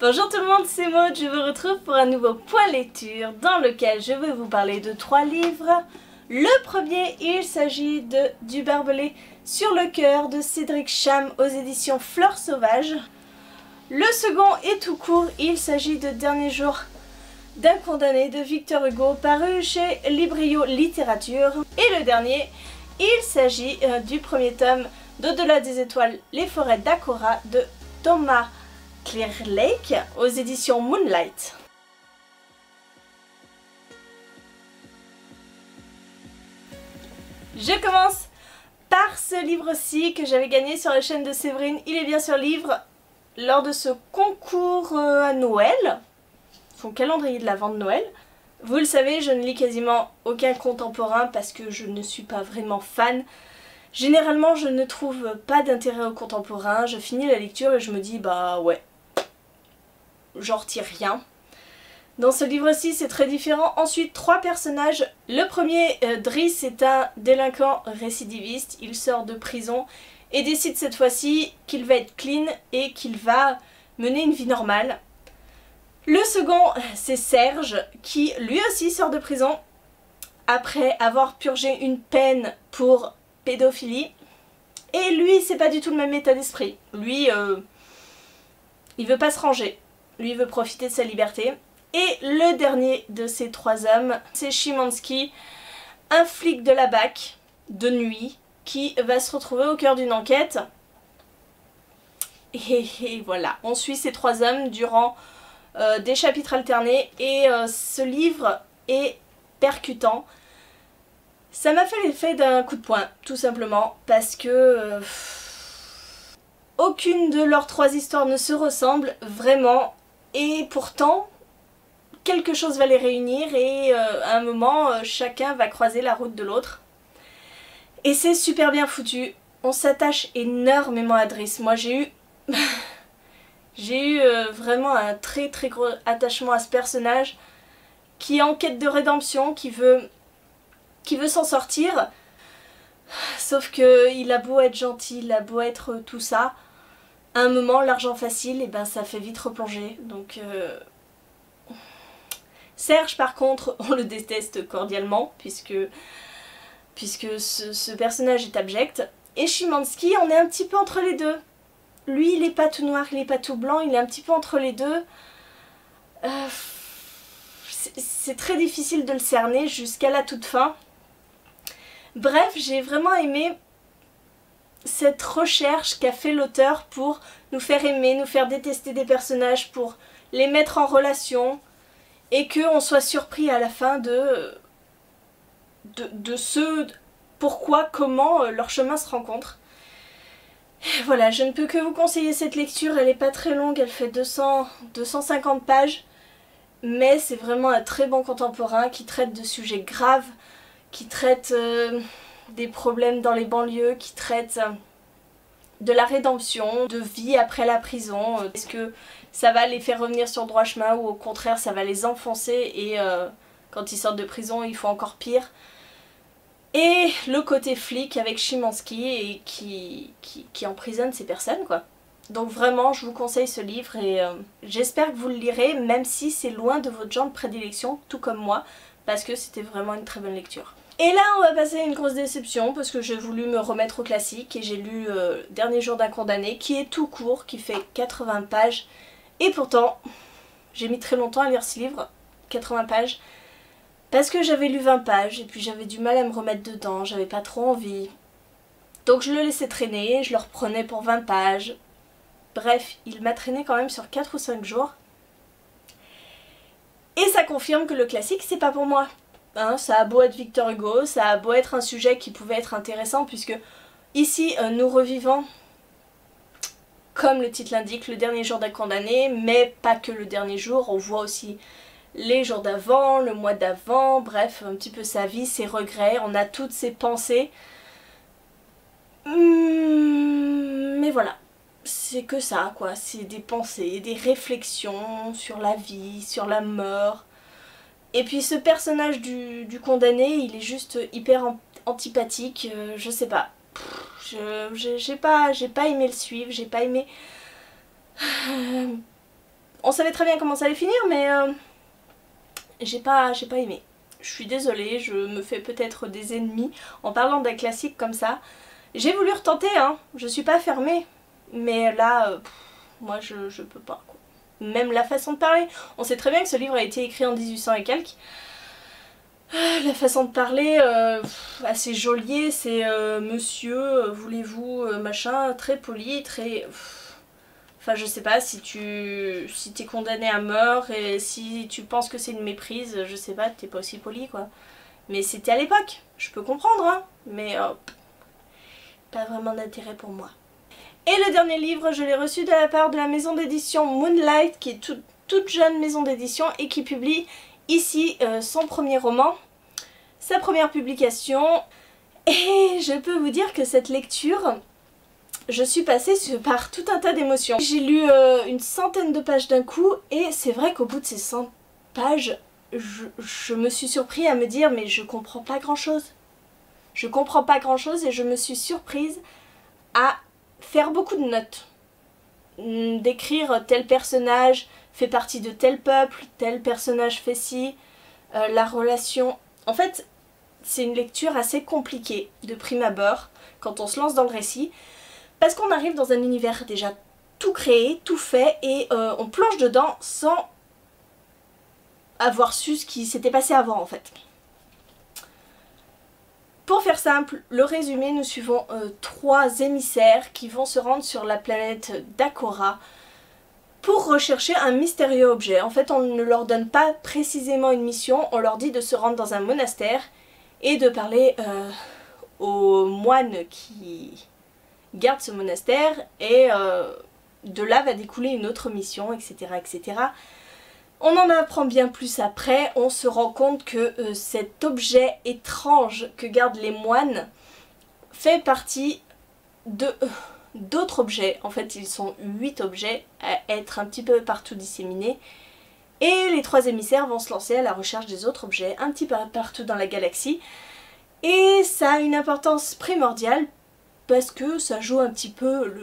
Bonjour tout le monde, c'est Maud, je vous retrouve pour un nouveau point lecture dans lequel je vais vous parler de 3 livres. Le premier, il s'agit de Du barbelé sur le cœur de Cédric Cham aux éditions Fleurs Sauvages. Le second est tout court, il s'agit de Dernier jour d'un condamné de Victor Hugo paru chez Librio Littérature. Et le dernier, il s'agit du premier tome d'Au-delà des étoiles, les forêts d'Akora de Thomas Clearlake aux éditions Moonlight. Je commence par ce livre-ci que j'avais gagné sur la chaîne de Séverine. Il est bien sûr livre lors de ce concours à Noël, son calendrier de l'Avent de Noël. Vous le savez, je ne lis quasiment aucun contemporain parce que je ne suis pas vraiment fan. Généralement, je ne trouve pas d'intérêt au contemporain. Je finis la lecture et je me dis, bah ouais, j'en retire rien. Dans ce livre-ci, c'est très différent. Ensuite, 3 personnages. Le premier, Driss, est un délinquant récidiviste. Il sort de prison et décide cette fois-ci qu'il va être clean et qu'il va mener une vie normale. Le second, c'est Serge, qui lui aussi sort de prison après avoir purgé une peine pour pédophilie. Et lui, c'est pas du tout le même état d'esprit. Lui, il veut pas se ranger. Lui, il veut profiter de sa liberté. Et le dernier de ces 3 hommes, c'est Szymanski, un flic de la BAC, de nuit, qui va se retrouver au cœur d'une enquête. Et voilà, on suit ces 3 hommes durant des chapitres alternés. Et ce livre est percutant. Ça m'a fait l'effet d'un coup de poing, tout simplement, parce que aucune de leurs 3 histoires ne se ressemble vraiment, et pourtant quelque chose va les réunir et à un moment chacun va croiser la route de l'autre. Et c'est super bien foutu, on s'attache énormément à Driss. Moi j'ai eu vraiment un très gros attachement à ce personnage qui est en quête de rédemption, qui veut s'en sortir, sauf que il a beau être gentil, il a beau être tout ça, à un moment l'argent facile, et ben ça fait vite replonger. Donc Serge par contre, on le déteste cordialement puisque ce personnage est abject. Et Szymanski, on est un petit peu entre les deux. Lui il est pas tout noir, il est pas tout blanc, il est un petit peu entre les deux. C'est très difficile de le cerner jusqu'à la toute fin. Bref, j'ai vraiment aimé cette recherche qu'a fait l'auteur pour nous faire aimer, nous faire détester des personnages, pour les mettre en relation et qu'on soit surpris à la fin de ce pourquoi, comment leur chemin se rencontre. Voilà, je ne peux que vous conseiller cette lecture, elle n'est pas très longue, elle fait 250 pages, mais c'est vraiment un très bon contemporain qui traite de sujets graves, qui traite des problèmes dans les banlieues, qui traite de la rédemption, de vie après la prison. Est-ce que ça va les faire revenir sur le droit chemin ou au contraire ça va les enfoncer et quand ils sortent de prison ils font encore pire. Et le côté flic avec Szymanski et qui emprisonne ces personnes quoi. Donc vraiment je vous conseille ce livre et j'espère que vous le lirez même si c'est loin de votre genre de prédilection tout comme moi, parce que c'était vraiment une très bonne lecture. Et là on va passer à une grosse déception parce que j'ai voulu me remettre au classique et j'ai lu Dernier jour d'un condamné qui est tout court, qui fait 80 pages et pourtant j'ai mis très longtemps à lire ce livre, 80 pages, parce que j'avais lu 20 pages et puis j'avais du mal à me remettre dedans, j'avais pas trop envie. Donc je le laissais traîner, je le reprenais pour 20 pages. Bref, il m'a traîné quand même sur 4 ou 5 jours. Et ça confirme que le classique c'est pas pour moi. Hein, ça a beau être Victor Hugo, ça a beau être un sujet qui pouvait être intéressant puisque ici nous revivons, comme le titre l'indique, le dernier jour d'un condamné, mais pas que le dernier jour, on voit aussi les jours d'avant, le mois d'avant, bref, un petit peu sa vie, ses regrets, on a toutes ses pensées. Mais voilà, c'est que ça quoi, c'est des pensées, des réflexions sur la vie, sur la mort. Et puis ce personnage du condamné, il est juste hyper antipathique, je sais pas. J'ai pas aimé le suivre, j'ai pas aimé... On savait très bien comment ça allait finir, mais j'ai pas aimé. Je suis désolée, je me fais peut-être des ennemis en parlant d'un classique comme ça. J'ai voulu retenter, hein, je suis pas fermée, mais là, moi je peux pas, quoi. Même la façon de parler, on sait très bien que ce livre a été écrit en 1800 et quelques. La façon de parler, assez geôlier, c'est monsieur, voulez-vous, machin, très poli, très... Enfin, je sais pas, si t'es condamné à mort et si tu penses que c'est une méprise, je sais pas, t'es pas aussi poli, quoi. Mais c'était à l'époque, je peux comprendre, hein, mais pas vraiment d'intérêt pour moi. Et le dernier livre, je l'ai reçu de la part de la maison d'édition Moonlight, qui est toute jeune maison d'édition et qui publie ici son premier roman, sa première publication. Et je peux vous dire que cette lecture... Je suis passée par tout un tas d'émotions. J'ai lu une centaine de pages d'un coup et c'est vrai qu'au bout de ces 100 pages, je me suis surpris à me dire mais je comprends pas grand chose. Je comprends pas grand chose et je me suis surprise à faire beaucoup de notes. D'écrire tel personnage fait partie de tel peuple, tel personnage fait ci, la relation... En fait, c'est une lecture assez compliquée de prime abord quand on se lance dans le récit. Parce qu'on arrive dans un univers déjà tout créé, tout fait, et on plonge dedans sans avoir su ce qui s'était passé avant en fait. Pour faire simple, le résumé, nous suivons 3 émissaires qui vont se rendre sur la planète d'Akora pour rechercher un mystérieux objet. En fait, on ne leur donne pas précisément une mission, on leur dit de se rendre dans un monastère et de parler aux moines qui... garde ce monastère et de là va découler une autre mission, etc. etc. On en apprend bien plus après, on se rend compte que cet objet étrange que gardent les moines fait partie d'autres objets. En fait, ils sont 8 objets à être un petit peu partout disséminés. Et les 3 émissaires vont se lancer à la recherche des autres objets un petit peu partout dans la galaxie. Et ça a une importance primordiale parce que ça joue un petit peu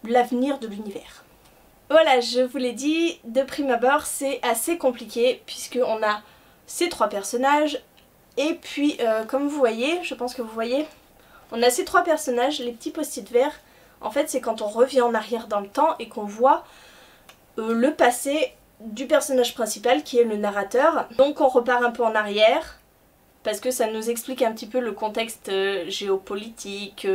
l'avenir de l'univers. Voilà, je vous l'ai dit, de prime abord, c'est assez compliqué puisqu'on a ces 3 personnages et puis, comme vous voyez, je pense que vous voyez, on a ces 3 personnages, les petits post-it verts. En fait, c'est quand on revient en arrière dans le temps et qu'on voit le passé du personnage principal qui est le narrateur. Donc on repart un peu en arrière, parce que ça nous explique un petit peu le contexte géopolitique,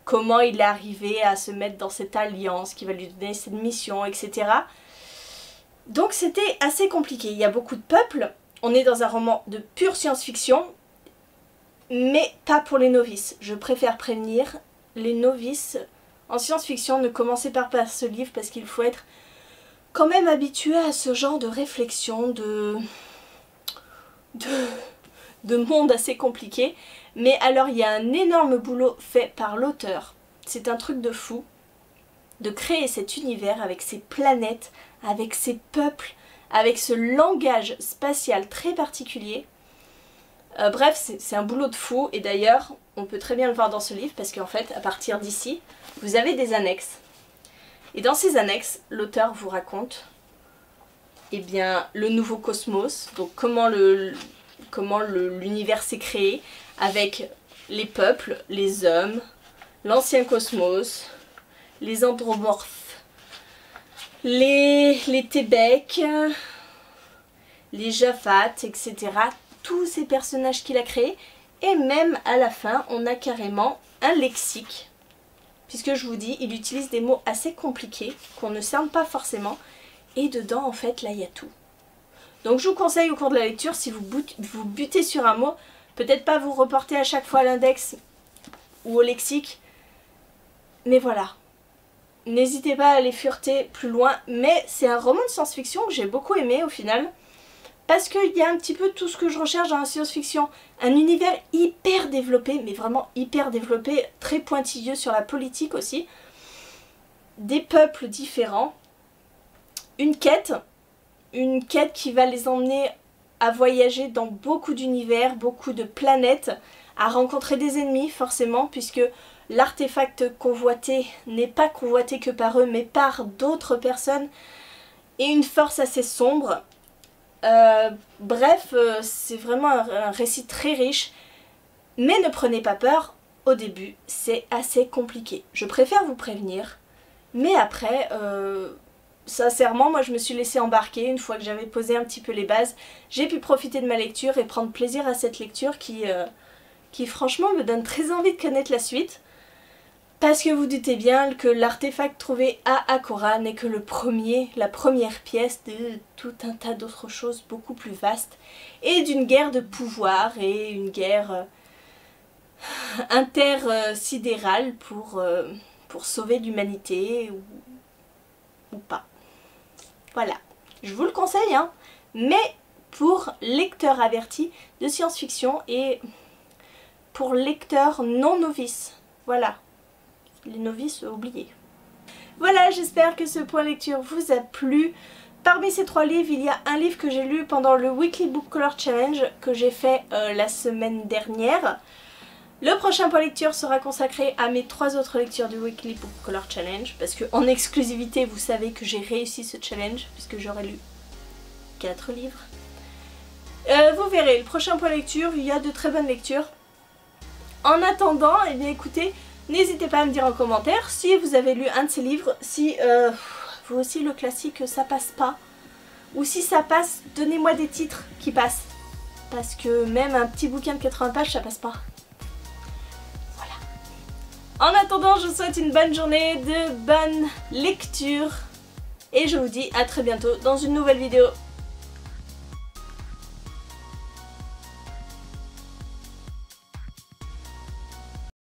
comment il est arrivé à se mettre dans cette alliance qui va lui donner cette mission, etc. Donc c'était assez compliqué, il y a beaucoup de peuples, on est dans un roman de pure science-fiction, mais pas pour les novices. Je préfère prévenir, les novices en science-fiction, ne commencez pas par ce livre parce qu'il faut être quand même habitué à ce genre de réflexion, de monde assez compliqué. Mais alors il y a un énorme boulot fait par l'auteur, c'est un truc de fou, de créer cet univers avec ses planètes, avec ses peuples, avec ce langage spatial très particulier. Bref, c'est un boulot de fou et d'ailleurs on peut très bien le voir dans ce livre parce qu'en fait à partir d'ici vous avez des annexes. Et dans ces annexes, l'auteur vous raconte eh bien, le nouveau cosmos, donc comment l'univers s'est créé, avec les peuples, les hommes, l'ancien cosmos, les andromorphes, les Tébecs, les Japhats, etc. Tous ces personnages qu'il a créés. Et même à la fin, on a carrément un lexique. Puisque je vous dis, il utilise des mots assez compliqués, qu'on ne cerne pas forcément. Et dedans, en fait, là, il y a tout. Donc je vous conseille au cours de la lecture, si vous butez sur un mot, peut-être pas vous reporter à chaque fois à l'index ou au lexique. Mais voilà. N'hésitez pas à aller fureter plus loin. Mais c'est un roman de science-fiction que j'ai beaucoup aimé au final. Parce qu'il y a un petit peu tout ce que je recherche dans la science-fiction. Un univers hyper développé, mais vraiment hyper développé, très pointilleux sur la politique aussi. Des peuples différents. Une quête qui va les emmener à voyager dans beaucoup d'univers, beaucoup de planètes, à rencontrer des ennemis forcément, puisque l'artefact convoité n'est pas convoité que par eux, mais par d'autres personnes. et une force assez sombre. Bref, c'est vraiment un récit très riche, mais ne prenez pas peur, au début c'est assez compliqué. Je préfère vous prévenir, mais après, sincèrement, moi je me suis laissée embarquer une fois que j'avais posé un petit peu les bases. J'ai pu profiter de ma lecture et prendre plaisir à cette lecture qui franchement me donne très envie de connaître la suite. Parce que vous doutez bien que l'artefact trouvé à Akora n'est que la première pièce de tout un tas d'autres choses beaucoup plus vastes et d'une guerre de pouvoir et une guerre intersidérale pour sauver l'humanité ou pas. Voilà, je vous le conseille, hein, mais pour lecteurs avertis de science-fiction et pour lecteurs non novices, voilà. Les novices oubliés. Voilà, j'espère que ce point lecture vous a plu. Parmi ces 3 livres, il y a un livre que j'ai lu pendant le Weekly Book Color Challenge que j'ai fait la semaine dernière. Le prochain point lecture sera consacré à mes 3 autres lectures du Weekly Book Color Challenge parce que en exclusivité, vous savez que j'ai réussi ce challenge puisque j'aurais lu 4 livres. Vous verrez, le prochain point lecture, il y a de très bonnes lectures. En attendant, eh bien écoutez, n'hésitez pas à me dire en commentaire si vous avez lu un de ces livres, si vous aussi le classique ça passe pas, ou si ça passe, donnez-moi des titres qui passent, parce que même un petit bouquin de 80 pages ça passe pas. Voilà. En attendant, je vous souhaite une bonne journée, de bonnes lectures, et je vous dis à très bientôt dans une nouvelle vidéo.